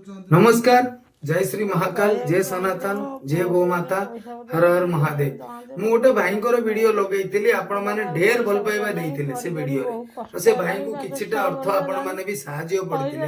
नमस्कार। जय श्री महाकाल, जय सनातन, जय गोमाता, हर हर महादेव। मु गोटे भाई वीडियो लगेइतिली, आपण माने ढेर भल पाइबा देइतिले से वीडियो रे। तो से भाई को किछिटा अर्थ आपण माने भी सहाय्य पड़तिले।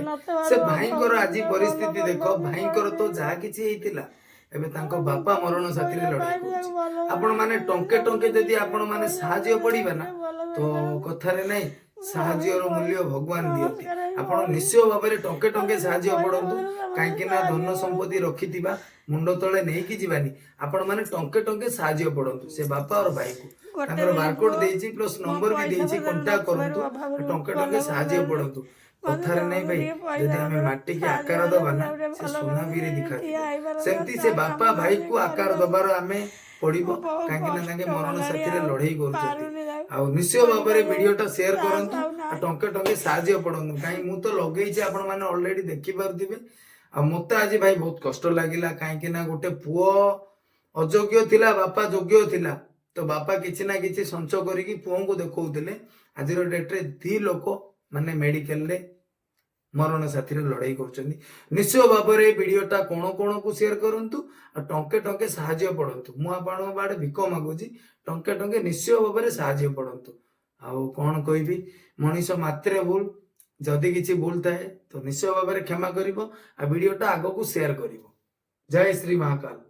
से भाई आज परिस्थिति देखो, भाई तो जा किछि हेतिला एबे तांको बापा मरण साथी रे लड़ाई करछि। आपण माने टंके टंके जदि आपण माने सहाय्य पड़िबा ना तो कथारे नै साहाଯ୍ୟର मूल्य भगवान दियति। आपण निश्चय भाबरे टंके टंके साहाଯ୍य पड़ंतु, काहेकि ना धन संपत्ति रखिथिबा मुंड तळे नै कि जीवानी। आपण माने टंके टंके साहाଯ୍य पड़ंतु से बापा और भाई को। तांकर बारकोड देइछि प्लस नंबर भी देइछि, कांटेक्ट करंतु, टंके टंके साहाଯ୍य पड़ंतु। कथारे नै भाई जदि हमें माटी के आकार दबा ना से सोना भी दिखा सेमती से बापा भाई को आकार दबार हमें पड़िबो, काहेकि ना तांके मरण साथी रे लड़ाई करछथि। आ निश्चय भाबरे वीडियोटा शेयर करंतु, टंके टंके साहाଯ୍य पड़ंतु। काहे मु तो लगेइछि आपण माने ऑलरेडी देखि पारथिबे। आ मते आज भाई बहुत कष्ट लागिला, काहेकि ना गोटे पुओ अयोग्य थिला, बापा योग्य थिला। तो बापा किछि ना किछि संचय करिकि पुओ को देखौथिले। आजिर डेट रे दी लोक माने मेडिकल रे मरण साथी रे लड़ाई करछन्ती। निश्चय भाबरे वीडियोटा कोन कोन को शेयर करंतु, आ टंके टंके साहाଯ୍य पड़ंतु। मु आपण बाडे भिक मागुछि, टंके टंके निश्चय भाबरे साहाଯ୍य पड़ंतु। आउ कोन कहबी, मनीष मात्रे भूल, जदि किछि भूल थाए तो निश्चय भाबरे क्षमा करिवो, आ वीडियोटा आगो को शेयर करिवो। जय श्री महाकाल।